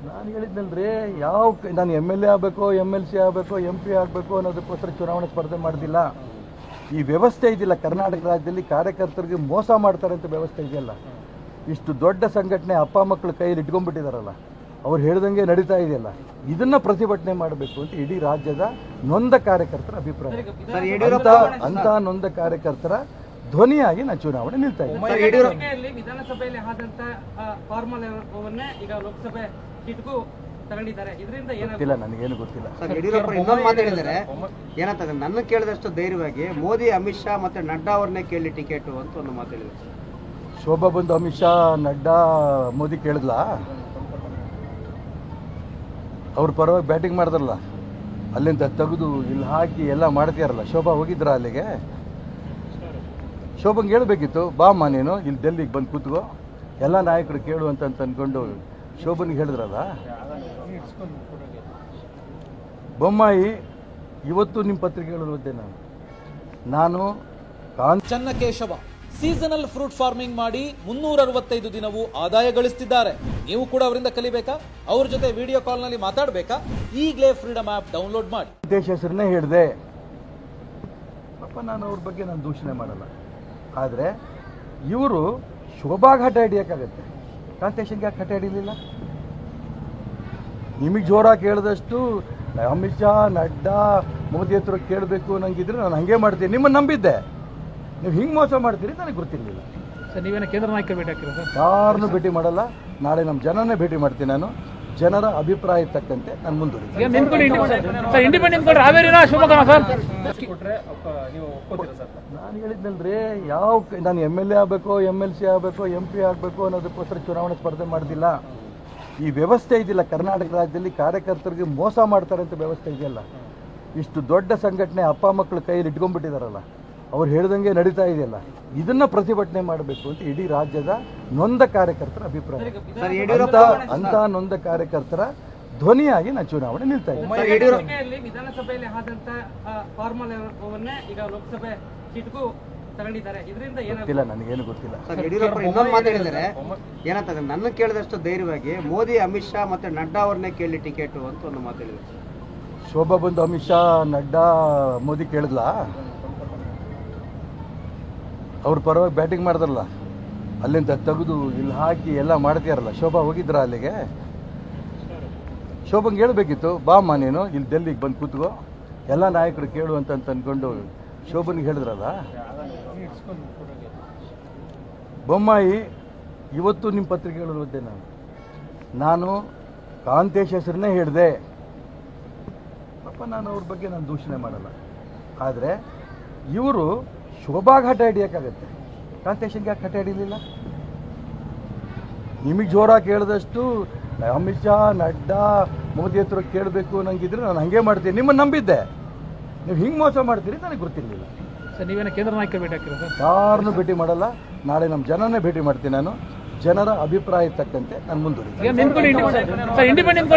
ನಾನು ಹೇಳಿದ್ನಲ್ರಿ, ನಾನು MLA ಆಗಬೇಕು, MLC ಆಗಬೇಕು, MP ಆಗಬೇಕು ಅನ್ನೋದಕ್ಕೋಸ್ಕರ ಚುನಾವಣೆ ಸ್ಪರ್ಧೆ ಮಾಡ್ದಿಲ್ಲ. ಈ ವ್ಯವಸ್ಥೆ ಇದೆಯಲ್ಲ ಕರ್ನಾಟಕ ರಾಜ್ಯದಲ್ಲಿ, ಕಾರ್ಯಕರ್ತರಿಗೆ ಮೋಸ ಮಾಡ್ತಾರೆ ಅಂತ ವ್ಯವಸ್ಥೆ ಇದೆಯಲ್ಲ, ಇಷ್ಟು ದೊಡ್ಡ ಸಂಘಟನೆ ಅಪ್ಪ ಮಕ್ಕಳು ಕೈಯಲ್ಲಿ ಇಟ್ಕೊಂಡ್ಬಿಟ್ಟಿದಾರಲ್ಲ, ಅವ್ರು ಹೇಳ್ದಂಗೆ ನಡೀತಾ ಇದೆಯಲ್ಲ, ಇದನ್ನ ಪ್ರತಿಭಟನೆ ಮಾಡಬೇಕು ಅಂತ ಇಡೀ ರಾಜ್ಯದ ನೊಂದ ಕಾರ್ಯಕರ್ತರ ಅಭಿಪ್ರಾಯ. ಅಂತ ನೊಂದ ಕಾರ್ಯಕರ್ತರ ಧ್ವನಿಯಾಗಿ ನಾನು ಚುನಾವಣೆ ನಿಲ್ತಾ ಇದ್ದೀನಿ. ವಿಧಾನಸಭೆಯಲ್ಲಿ ಆದಂತ ಫಾರ್ಮಲ್ ಈಗ ಲೋಕಸಭೆ ಸೀಟ್ಗೂ ಗೊತ್ತಿಲ್ಲ, ನನಗೇನು ಗೊತ್ತಿಲ್ಲ. ಯಡಿಯೂರಪ್ಪ ಇನ್ನೊಂದು ಮಾತಾಡಿದ್ದಾರೆ, ಏನಂತ ನನ್ನ ಕೇಳಿದಷ್ಟು ಧೈರ್ಯವಾಗಿ ಮೋದಿ, ಅಮಿತ್ ಶಾ ಮತ್ತೆ ನಡ್ಡಾ ಅವ್ರನ್ನೇ ಕೇಳಿ ಟಿಕೆಟ್ ಅಂತ ಒಂದು ಮಾತಾಡಿದ್ರು. ಶೋಭಾ ಬಂದು ಅಮಿತ್ ಶಾ, ನಡ್ಡಾ, ಮೋದಿ ಕೇಳಿದ್ಲಾ? ಅವ್ರ ಪರವಾಗಿ ಬ್ಯಾಟಿಂಗ್ ಮಾಡಿದ್ರಲ್ಲ, ಅಲ್ಲಿಂದ ತೆಗೆದು ಇಲ್ಲಿ ಹಾಕಿ ಎಲ್ಲ ಮಾಡ್ತೀಯಾರಲ್ಲ. ಶೋಭಾ ಹೋಗಿದ್ರ ಅಲ್ಲಿಗೆ? ಶೋಭಂಗೆ ಹೇಳ್ಬೇಕಿತ್ತು, ಬಾಮ್ಮ ನೀನು ಇಲ್ಲಿ ಡೆಲ್ಲಿಗೆ ಬಂದು ಕೂತ್ಕೋ, ಎಲ್ಲ ನಾಯಕರು ಕೇಳು ಅಂತ ಅಂದ್ಕೊಂಡು ಶೋಭನ್ಗೆ ಹೇಳಿದ್ರಲ್ಲ. ಬೊಮ್ಮಾಯಿ ಇವತ್ತು ನಿಮ್ಮ ಪತ್ರಿಕೆಗಳು ಓದ್ದೆ ನಾನು ಚನ್ನಕೇಶವ ಸೀಸನಲ್ ಫ್ರೂಟ್ ಫಾರ್ಮಿಂಗ್ ಮಾಡಿ 365 ದಿನವೂ ಆದಾಯ ಗಳಿಸ್ತಿದ್ದಾರೆ. ನೀವು ಕೂಡ ಅವರಿಂದ ಕಲಿಬೇಕಾ? ಅವ್ರ ಜೊತೆ ವಿಡಿಯೋ ಕಾಲ್ ನಲ್ಲಿ ಮಾತಾಡಬೇಕಾ? ಈಗಲೇ ಫ್ರೀಡಮ್ ಆಪ್ ಡೌನ್ಲೋಡ್ ಮಾಡಿ. ದೇಶ ಹೆಸರನ್ನೇ ಹೇಳಿದೆ ಪಾಪ, ನಾನು ಅವ್ರ ಬಗ್ಗೆ ನಾನು ದೂಷಣೆ ಮಾಡಲ್ಲ. ಆದರೆ ಇವರು ಶೋಭಾಗ ಹಠ ಹಿಡಿಯೋಕ್ಕಾಗತ್ತೆ, ಕಾಂತೇಶನ್ಗೆ ಯಾಕೆ ಹಠ ಹಿಡಿಲಿಲ್ಲ? ನಿಮಗೆ ಜೋರಾಗಿ ಕೇಳಿದಷ್ಟು ಅಮಿತ್ ಶಾ, ನಡ್ಡಾ, ಮೋದಿ ಹತ್ರ ಕೇಳಬೇಕು ನಂಗಿದ್ರೆ ನಾನು ಹಾಗೆ ಮಾಡ್ತೀನಿ. ನಿಮ್ಮನ್ನು ನಂಬಿದ್ದೆ, ನೀವು ಹಿಂಗೆ ಮೋಸ ಮಾಡ್ತೀರಿ ನನಗೆ ಗೊತ್ತಿರಲಿಲ್ಲ. ಸರ್, ನೀವೇನು ಕೇಂದ್ರ ನಾಯಕರು ಭೇಟಿ ಹಾಕಿಲ್ಲ ಸರ್? ಯಾರನ್ನೂ ಭೇಟಿ ಮಾಡಲ್ಲ. ನಾಳೆ ನಮ್ಮ ಜನನೇ ಭೇಟಿ ಮಾಡ್ತೀನಿ. ನಾನು ಜನರ ಅಭಿಪ್ರಾಯ ತಕ್ಕಂತೆ ನಾನು ಮುಂದುವರಿತೀನಿ. ನಾನು ಹೇಳಿದ್ನಲ್ರಿ, ನಾನು MLA ಆಗಬೇಕು, MLC ಆಗಬೇಕು, MP ಆಗಬೇಕು ಅನ್ನೋದಕ್ಕೋಸ್ಕರ ಚುನಾವಣೆ ಸ್ಪರ್ಧೆ ಮಾಡ್ದಿಲ್ಲ. ಈ ವ್ಯವಸ್ಥೆ ಇದೆಯಲ್ಲ ಕರ್ನಾಟಕ ರಾಜ್ಯದಲ್ಲಿ, ಕಾರ್ಯಕರ್ತರಿಗೆ ಮೋಸ ಮಾಡ್ತಾರೆ ಅಂತ ವ್ಯವಸ್ಥೆ ಇದೆಯಲ್ಲ, ಇಷ್ಟು ದೊಡ್ಡ ಸಂಘಟನೆ ಅಪ್ಪ ಮಕ್ಕಳು ಕೈಯಲ್ಲಿ ಇಟ್ಕೊಂಡ್ಬಿಟ್ಟಿದಾರಲ್ಲ, ಅವ್ರು ಹೇಳ್ದಂಗೆ ನಡೀತಾ ಇದೆಯಲ್ಲ, ಇದನ್ನ ಪ್ರತಿಭಟನೆ ಮಾಡಬೇಕು ಅಂತ ಇಡೀ ರಾಜ್ಯದ ನೊಂದ ಕಾರ್ಯಕರ್ತರ ಅಭಿಪ್ರಾಯ. ಅಂತ ನೊಂದ ಕಾರ್ಯಕರ್ತರ ಧ್ವನಿಯಾಗಿ ನಾನು ಚುನಾವಣೆ ನಿಲ್ತಾ ಇದ್ದೀನಿ. ವಿಧಾನಸಭೆಯಲ್ಲಿ ಆದಂತ ಫಾರ್ಮಲ್ ಈಗ ಲೋಕಸಭೆ ಸೀಟ್ಗೂ ಗೊತ್ತಿಲ್ಲ, ನನಗೇನು ಗೊತ್ತಿಲ್ಲ. ಯಡಿಯೂರಪ್ಪ ಇನ್ನೊಂದು ಮಾತಾಡಿದ್ದಾರೆ, ಏನಂತ ನನ್ನ ಕೇಳಿದಷ್ಟು ಧೈರ್ಯವಾಗಿ ಮೋದಿ, ಅಮಿತ್ ಶಾ ಮತ್ತೆ ನಡ್ಡಾ ಅವ್ರನ್ನೇ ಕೇಳಿ ಟಿಕೆಟ್ ಅಂತ ಒಂದು ಮಾತಾಡಿದ್ರು. ಶೋಭಾ ಬಂದು ಅಮಿತ್ ಶಾ, ನಡ್ಡಾ, ಮೋದಿ ಕೇಳಿದ್ಲಾ? ಅವ್ರ ಪರವಾಗಿ ಬ್ಯಾಟಿಂಗ್ ಮಾಡಿದ್ರಲ್ಲ, ಅಲ್ಲಿಂದ ತೆಗೆದು ಇಲ್ಲಿ ಹಾಕಿ ಎಲ್ಲ ಮಾಡ್ತೀಯಾರಲ್ಲ. ಶೋಭಾ ಹೋಗಿದ್ರ ಅಲ್ಲಿಗೆ? ಶೋಭಂಗೆ ಹೇಳ್ಬೇಕಿತ್ತು, ಬಾಮ್ಮ ನೀನು ಇಲ್ಲಿ ಡೆಲ್ಲಿಗೆ ಬಂದು ಕೂತ್ಕೋ, ಎಲ್ಲ ನಾಯಕರು ಕೇಳು ಅಂತ ಅಂದ್ಕೊಂಡು ಶೋಭನ್ಗೆ ಹೇಳಿದ್ರಲ್ಲ. ಬೊಮ್ಮಾಯಿ ಇವತ್ತು ನಿಮ್ಮ ಪತ್ರಿಕೆಗಳು ಓದ್ದೆ ನಾನು ಕಾಂತೇಶ್ ಹೆಸರನ್ನೇ ಹೇಳಿದೆ ಪಾಪ, ನಾನು ಅವ್ರ ಬಗ್ಗೆ ನಾನು ದೂಷಣೆ ಮಾಡಲ್ಲ. ಆದರೆ ಇವರು ಶೋಭಾಗ ಹಠ ಹಿಡಿಯೋಕ್ಕಾಗತ್ತೆ, ಕಾಂತೇಶನ್ಗೆ ಯಾಕೆ ಹಠ ಹಿಡಿಲಿಲ್ಲ? ನಿಮಗೆ ಜೋರಾಗಿ ಕೇಳಿದಷ್ಟು ಅಮಿತ್ ಶಾ, ನಡ್ಡಾ, ಮೋದಿ ಹತ್ರ ಕೇಳಬೇಕು ನಂಗಿದ್ರೆ ನಾನು ಹಾಗೆ ಮಾಡ್ತೀನಿ. ನಿಮ್ಮನ್ನು ನಂಬಿದ್ದೆ, ನೀವು ಹಿಂಗೆ ಮೋಸ ಮಾಡ್ತೀರಿ ನನಗೆ ಗೊತ್ತಿರಲಿಲ್ಲ. ಸರ್, ನೀವೇನು ಕೇಂದ್ರ ನಾಯಕರು ಭೇಟಿ ಹಾಕಿಲ್ಲ ಸರ್? ಯಾರನ್ನೂ ಭೇಟಿ ಮಾಡಲ್ಲ. ನಾಳೆ ನಮ್ಮ ಜನನೇ ಭೇಟಿ ಮಾಡ್ತೀನಿ. ನಾನು ಜನರ ಅಭಿಪ್ರಾಯ ತಕ್ಕಂತೆ ನಾನು ಮುಂದುವರಿತೀನಿ. ಇಂಡಿಪೆಂಡೆಂಟ್